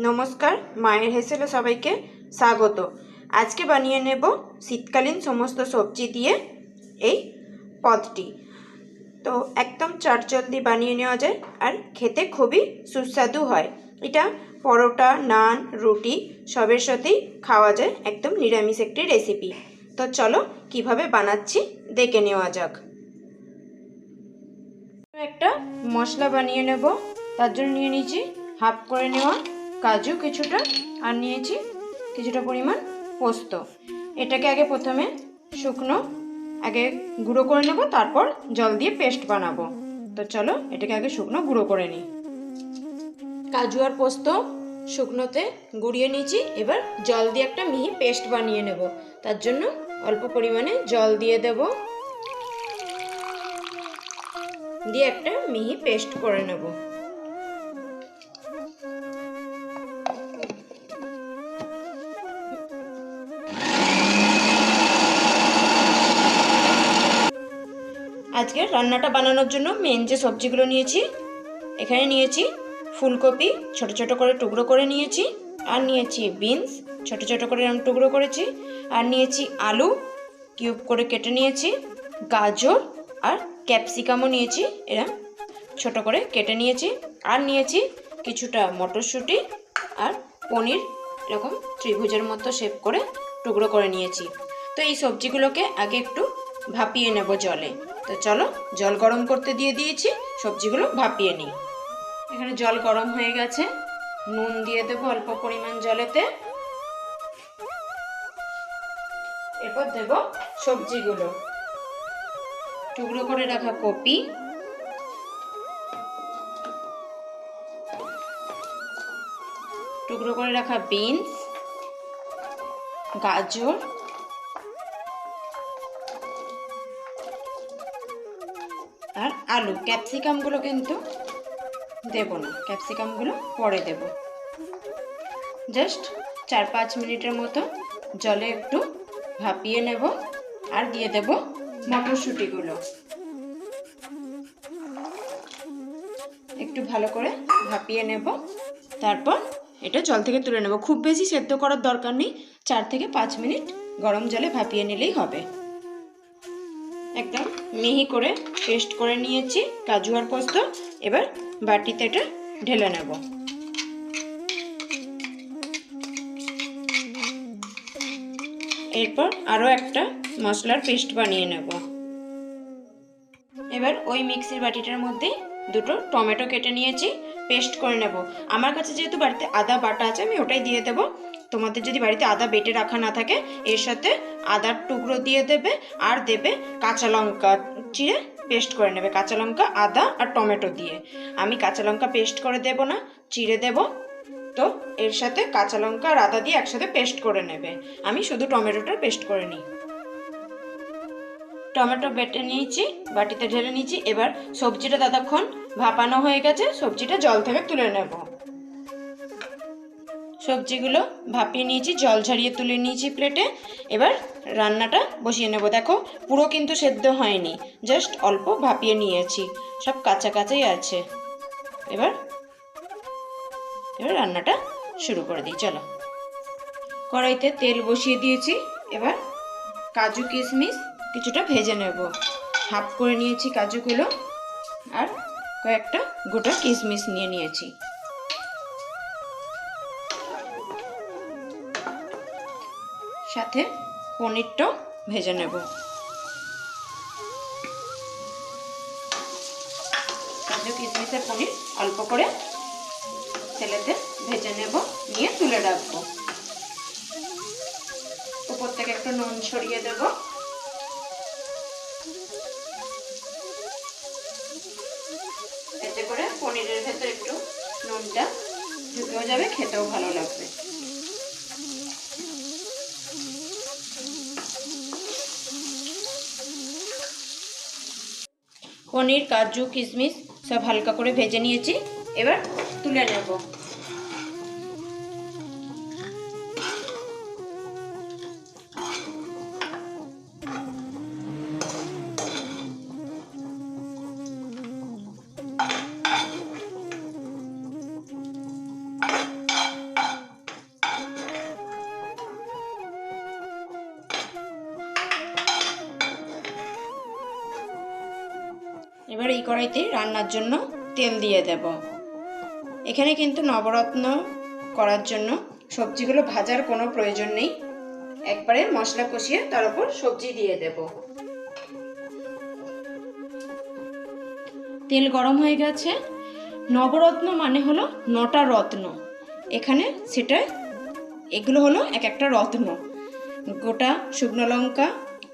নমস্কার, মায়ের হেসেলে সবাইকে স্বাগত। আজকে বানিয়ে নেব শীতকালীন সমস্ত সবজি দিয়ে এই পদটি। তো একদম চটজলদি বানিয়ে নেওয়া যায় আর খেতে খুবই সুস্বাদু হয়। এটা পরোটা, নান, রুটি সবের সাথেই খাওয়া যায়। একদম নিরামিষ একটি রেসিপি। তো চলো কিভাবে বানাচ্ছি দেখে নেওয়া যাক। একটা মশলা বানিয়ে নেব। তার জন্য নিয়ে নিয়েছি হাফ করে নেওয়া কাজু কিছুটা, আর নিয়েছি কিছুটা পরিমাণ পোস্ত। এটাকে আগে প্রথমে শুকনো গুঁড়ো করে নেব, তারপর জল দিয়ে পেস্ট বানাবো। তো চলো এটাকে আগে শুকনো গুঁড়ো করে নিই। কাজু আর পোস্ত শুকনোতে গুঁড়িয়ে নিয়েছি। এবার জল দিয়ে একটা মিহি পেস্ট বানিয়ে নেব। তার জন্য অল্প পরিমাণে জল দিয়ে দেব, দিয়ে একটা মিহি পেস্ট করে নেব। আজকে রান্নাটা বানানোর জন্য মেন যে সবজিগুলো নিয়েছি, এখানে নিয়েছি ফুলকপি ছোট ছোট করে টুকরো করে নিয়েছি, আর নিয়েছি বিনস ছোট ছোট করে আমি টুকরো করেছি, আর নিয়েছি আলু কিউব করে কেটে নিয়েছি, গাজর আর ক্যাপসিকামও নিয়েছি এরকম ছোট করে কেটে নিয়েছি, আর নিয়েছি কিছুটা মটরশুঁটি আর পনির এরকম ত্রিভুজের মতো শেপ করে টুকরো করে নিয়েছি। তো এই সবজিগুলোকে আগে একটু ভাপিয়ে নেব জলে। তো চলো জল গরম করতে দিয়ে দিয়েছি, সবজিগুলো ভাপিয়ে নিই। এখানে জল গরম হয়ে গেছে, নুন দিয়ে দেবো অল্প পরিমাণ জলেতে। এরপর দেব সবজিগুলো, টুকরো করে রাখা কপি, টুকরো করে রাখা বিনস, গাজর, আর আলু। ক্যাপসিকামগুলো কিন্তু দেব না, ক্যাপসিকামগুলো পরে দেব। জাস্ট 4-5 মিনিটের মতো জলে একটু ভাপিয়ে নেব, আর দিয়ে দেব মটরশুঁটিগুলো। একটু ভালো করে ভাপিয়ে নেব, তারপর এটা জল থেকে তুলে নেব। খুব বেশি সেদ্ধ করার দরকার নেই, 4 থেকে 5 মিনিট গরম জলে ভাপিয়ে নিলেই হবে। একদম মিহি করে পেস্ট করে নিয়েছি কাজু আর পোস্ত। এবার বাটিতে এটা ঢেলে নেব। এরপর আরও একটা মশলার পেস্ট বানিয়ে নেব। এবার ওই মিক্সির বাটিটার মধ্যে দুটো টমেটো কেটে নিয়েছি, পেস্ট করে নেব। আমার কাছে যেহেতু বাড়িতে আদা বাটা আছে, আমি ওটাই দিয়ে দেব। তোমাদের যদি বাড়িতে আদা বেটে রাখা না থাকে, এর সাথে আদার টুকরো দিয়ে দেবে, আর দেবে কাঁচা লঙ্কা চিড়ে পেস্ট করে নেবে। কাঁচা লঙ্কা, আদা আর টমেটো দিয়ে। আমি কাঁচা লঙ্কা পেস্ট করে দেব না, চিড়ে দেব। তো এর সাথে কাঁচা লঙ্কা আর আদা দিয়ে একসাথে পেস্ট করে নেবে। আমি শুধু টমেটোটা পেস্ট করে নিই। টমেটো বেটে নিয়েছি, বাটিতে ঢেলে নিয়েছি। এবার সবজিটা ততক্ষণ ভাপানো হয়ে গেছে, সবজিটা জল থেকে তুলে নেব। সবজিগুলো ভাপিয়ে নিয়েছি, জল ঝরিয়ে তুলে নিয়েছি প্লেটে। এবার রান্নাটা বসিয়ে নেব। দেখো পুরো কিন্তু সেদ্ধ হয়নি, জাস্ট অল্প ভাপিয়ে নিয়েছি, সব কাঁচা কাঁচাই আছে। এবার রান্নাটা শুরু করে দিই। চলো, কড়াইতে তেল বসিয়ে দিয়েছি। এবার কাজু কিশমিশ কিছুটা ভেজে নেব। হাফ করে নিয়েছি কাজুগুলো, আর কয়েকটা গোটা কিশমিশ নিয়ে নিয়েছি। সাথে পনিরটাও ভেজে নেব। কাজু কিশমিশের পনির অল্প করে তেলেতে ভেজে নেব, নিয়ে তুলে রাখবো। উপর থেকে একটু নুন ছড়িয়ে দেব। এতে করে পনিরের ভেতর একটু নুনটা ঢুকেও যাবে, খেতেও ভালো লাগবে। পনির, কাজু, কিশমিশ সব হালকা করে ভেজে নিয়েছি, এবার তুলে নেব। কড়াইতে রান্নার জন্য তেল দিয়ে দেব। এখানে কিন্তু নবরত্ন করার জন্য সবজিগুলো ভাজার কোনো প্রয়োজন নেই, একবারে মশলা কষিয়ে তার উপর সবজি দিয়ে দেব। তেল গরম হয়ে গেছে। নবরত্ন মানে হলো 9টা রত্ন, এখানে সেটা এগুলো হলো এক একটা রত্ন। গোটা শুকনো লঙ্কা,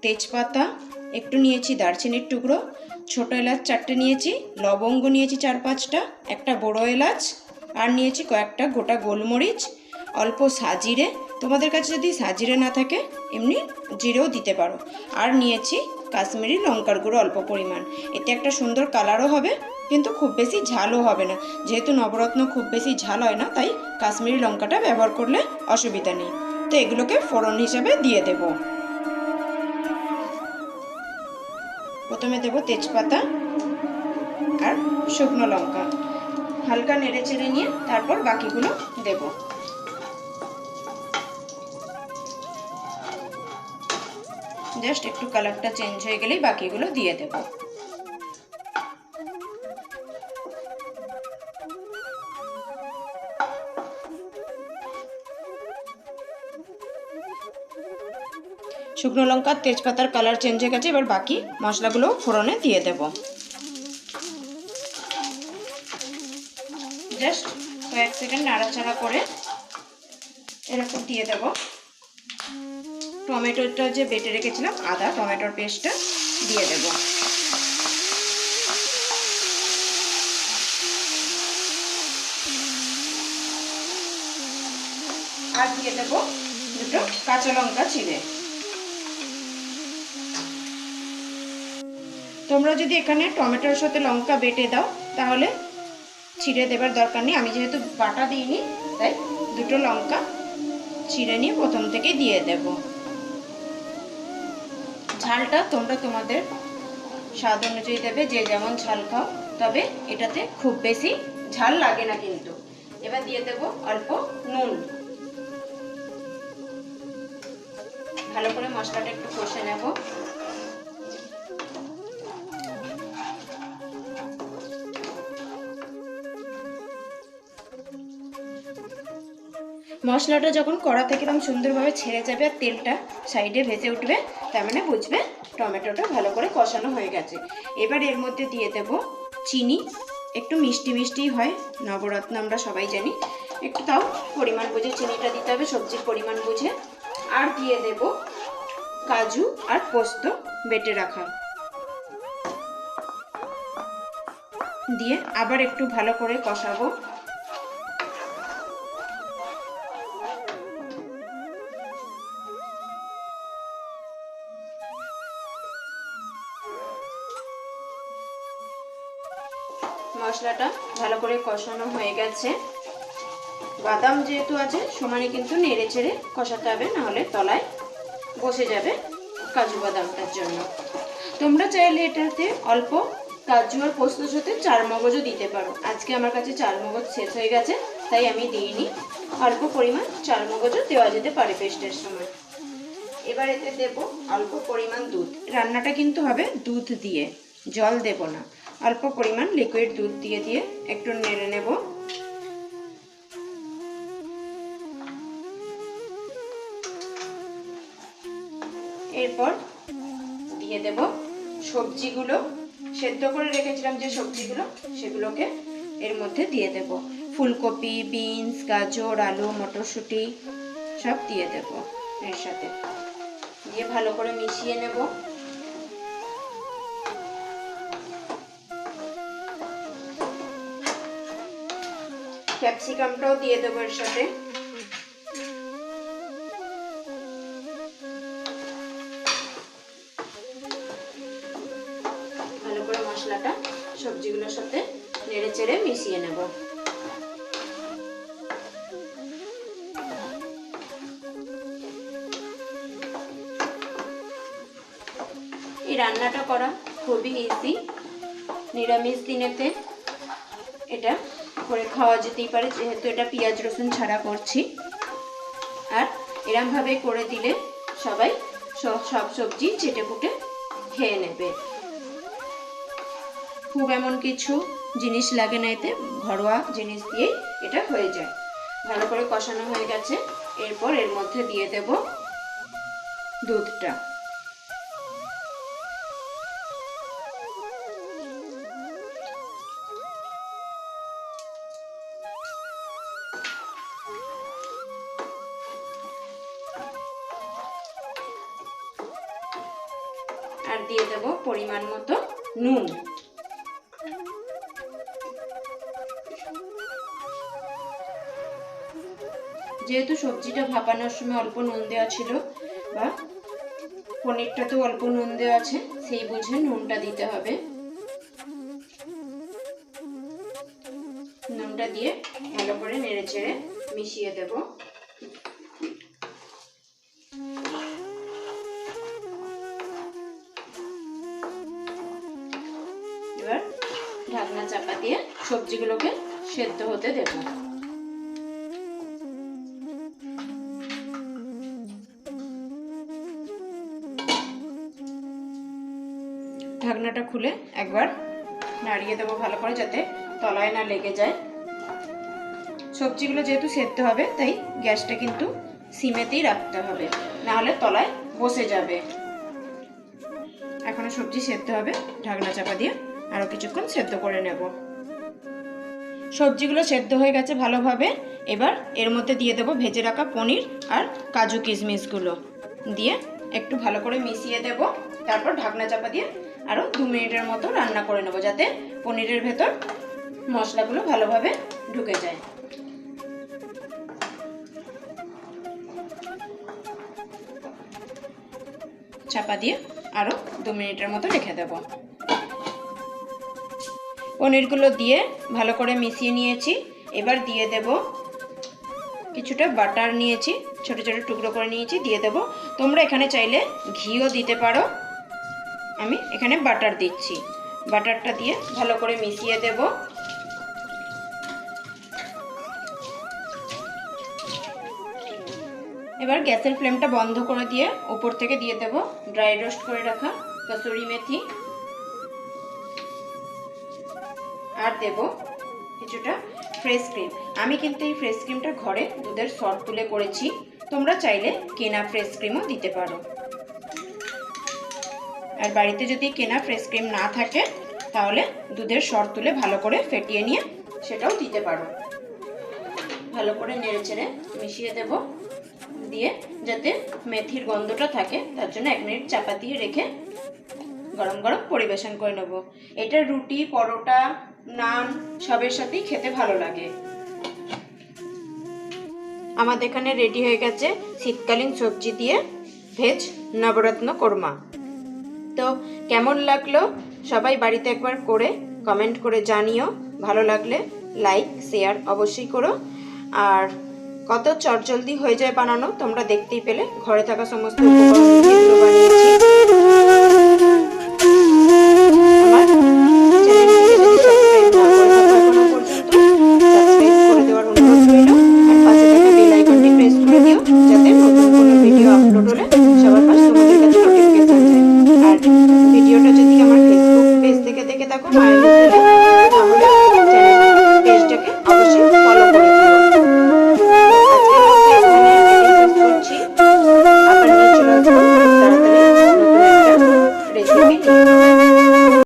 তেজপাতা একটু নিয়েছি, দারচিনির টুকরো, ছোট এলাচ 4টে নিয়েছি, লবঙ্গ নিয়েছি 4-5টা, একটা বড় এলাচ, আর নিয়েছি কয়েকটা গোটা গোলমরিচ, অল্প সাজিরে, তোমাদের কাছে যদি সাজিরে না থাকে এমনি জিরেও দিতে পারো, আর নিয়েছি কাশ্মীরি লঙ্কার গুঁড়ো অল্প পরিমাণ। এতে একটা সুন্দর কালারও হবে, কিন্তু খুব বেশি ঝালও হবে না। যেহেতু নবরত্ন খুব বেশি ঝাল হয় না, তাই কাশ্মীরি লঙ্কাটা ব্যবহার করলে অসুবিধা নেই। তো এগুলোকে ফোড়ন হিসাবে দিয়ে দেব। প্রথমে দেব তেজপাতা আর শুকনো লঙ্কা, হালকা নেড়ে চেড়ে নিয়ে তারপর বাকিগুলো দেব। জাস্ট একটু কালারটা চেঞ্জ হয়ে গেলেই বাকিগুলো দিয়ে দেব। শুকনো লঙ্কা তেজপাতার কালার চেঞ্জ হয়ে গেছে, এবার বাকি মশলাগুলো ফোড়নে দিয়ে দেব। জাস্ট কয়েক সেকেন্ড নাড়াচাড়া করে এরকম দিয়ে দেব টমেটোটা যে বেটে রেখেছিলাম, আদা টমেটোর পেস্টটা দিয়ে দেব। আর দিয়ে দেব দুটো কাঁচা লঙ্কা চিড়ে। তোমরা যদি এখানে টমেটোর সাথে লঙ্কা বেটে দাও তাহলে ছিঁড়ে দেবার দরকার নেই। আমি যেহেতু বাটা দিইনি তাই দুটো লঙ্কা ছিঁড়ে নিয়ে প্রথম থেকে দিয়ে দেব। ঝালটা তোমরা তোমাদের স্বাদ অনুযায়ী দেবে, যে যেমন ঝাল খাও, তবে এটাতে খুব বেশি ঝাল লাগে না কিন্তু। এবার দিয়ে দেব অল্প নুন। ভালো করে মশলাটা একটু কষে নেব। মশলাটা যখন কড়া থেকে এরকম সুন্দরভাবে ছেড়ে যাবে আর তেলটা সাইডে ভেসে উঠবে, তার মানে বুঝবে টমেটোটা ভালো করে কষানো হয়ে গেছে। এবার এর মধ্যে দিয়ে দেব চিনি, একটু মিষ্টি মিষ্টি হয়, নবরত্ন আমরা সবাই জানি, একটু তাও পরিমাণ বুঝে চিনিটা দিতে হবে, সবজির পরিমাণ বুঝে। আর দিয়ে দেব কাজু আর পোস্ত বেটে রাখা, দিয়ে আবার একটু ভালো করে কষাবো। মশলাটা ভালো করে কষানো হয়ে গেছে। বাদাম যেহেতু আছে সমানে কিন্তু নেড়ে চেড়ে কষাতে হবে, নাহলে তলায় বসে যাবে কাজু বাদামটার জন্য। তোমরা চাইলে এটাতে অল্প কাজু আর পোস্তর সাথে চারমগজও দিতে পারো। আজকে আমার কাছে চারমগজ শেষ হয়ে গেছে তাই আমি দিইনি, অল্প পরিমাণ চারমগজও দেওয়া যেতে পারে পেস্টের সময়। এবার এতে দেব অল্প পরিমাণ দুধ। রান্নাটা কিন্তু হবে দুধ দিয়ে, জল দেব না, অল্প পরিমাণ লিকুইড দুধ দিয়ে একটু নেড়ে নেব। এরপর দিয়ে দেব সবজিগুলো, সেদ্ধ করে রেখেছিলাম যে সবজিগুলো, সেগুলোকে এর মধ্যে দিয়ে দেব। ফুলকপি, বিনস, গাজর, আলু, মটরশুঁটি সব দিয়ে দেব এর সাথে, দিয়ে ভালো করে মিশিয়ে নেব। ক্যাপসিকামটাও দিয়ে দেবো এর সাথে। ভালো করে মশলাটা সবজিগুলোর সাথে নেড়ে চেড়ে মিশিয়ে নেব। এই রান্নাটা করা খুবই ইজি, নিরামিষ দিনেতে এটা করে খাওয়া যেতেই পারে, যেহেতু এটা পেঁয়াজ রসুন ছাড়া করছি। আর এরমভাবে করে দিলে সবাই সব সবজি চেটে পুটে খেয়ে নেবে। খুব এমন কিছু জিনিস লাগে না, এতে ঘরোয়া জিনিস দিয়েই এটা হয়ে যায়। ভালো করে কষানো হয়ে গেছে, এরপর এর মধ্যে দিয়ে দেব দুধটা। আর দিয়ে দেব পরিমাণ মতো নুন। যেহেতু সবজিটা ভাপানোর সময় অল্প নুন দেওয়া ছিল বা পনিরটাতেও অল্প নুন দেওয়া আছে, সেই বুঝে নুনটা দিতে হবে। নুনটা দিয়ে ভালো করে নেড়ে চেড়ে মিশিয়ে দেব। এবার ঢাকনা চাপা দিয়ে সবজিগুলোকে সেদ্ধ হতে দেব। ঢাকনাটা খুলে একবার নাড়িয়ে দেবো ভালো করে, যাতে তলায় না লেগে যায়। সবজিগুলো যেহেতু সেদ্ধ হবে, তাই গ্যাসটা কিন্তু সিমেতেই রাখতে হবে, না হলে তলায় বসে যাবে। এখনো সবজি সেদ্ধ হবে, ঢাকনা চাপা দিয়ে আরো কিছুক্ষণ সেদ্ধ করে নেব। সবজিগুলো সেদ্ধ হয়ে গেছে ভালোভাবে। এবার এর মধ্যে দিয়ে দেবো ভেজে রাখা পনির আর কাজু কিশমিশগুলো দিয়ে একটু ভালো করে মিশিয়ে দেব। তারপর ঢাকনা চাপা দিয়ে আরো 2 মিনিটের মতো রান্না করে নেব, যাতে পনিরের ভেতর মশলাগুলো ভালোভাবে ঢুকে যায়। চাপা দিয়ে আরো 2 মিনিটের মতো রেখে দেব। পনিরগুলো দিয়ে ভালো করে মিশিয়ে নিয়েছি। এবার দিয়ে দেব কিছুটা বাটার নিয়েছি, ছোট ছোট টুকরো করে নিয়েছি, দিয়ে দেব। তোমরা এখানে চাইলে ঘিও দিতে পারো, আমি এখানে বাটার দিচ্ছি। বাটারটা দিয়ে ভালো করে মিশিয়ে দেব। এবার গ্যাসের ফ্লেমটা বন্ধ করে দিয়ে উপর থেকে দিয়ে দেব ড্রাই রোস্ট করে রাখা কসুরি মেথি, আর দেব কিছুটা ফ্রেশ ক্রিম। আমি কিন্তু এই ফ্রেশ ক্রিমটা ঘরে দুধের সর তুলে করেছি, তোমরা চাইলে কেনা ফ্রেশ ক্রিমও দিতে পারো। আর বাড়িতে যদি কেনা ফ্রেশ ক্রিম না থাকে, তাহলে দুধের সর তুলে ভালো করে ফেটিয়ে নিয়ে সেটাও দিতে পারো। ভালো করে নেড়ে চেড়ে মিশিয়ে দেব, দিয়ে যাতে মেথির গন্ধটা থাকে তার জন্য 1 মিনিট চাপা দিয়ে রেখে গরম গরম পরিবেশন করে নেব। এটা রুটি, পরোটা, নান সবের সাথেই খেতে ভালো লাগে। আমাদের এখানে রেডি হয়ে গেছে শীতকালীন সবজি দিয়ে ভেজ নবরত্ন কোরমা। তো কেমন লাগলো সবাই বাড়িতে একবার করে কমেন্ট করে জানিও। ভালো লাগলে লাইক শেয়ার অবশ্যই করো। আর কত চটজলদি হয়ে যায় বানানো, তোমরা দেখতেই পেলে। ঘরে থাকা সমস্ত উপকরণ দিয়ে বানিয়েছি।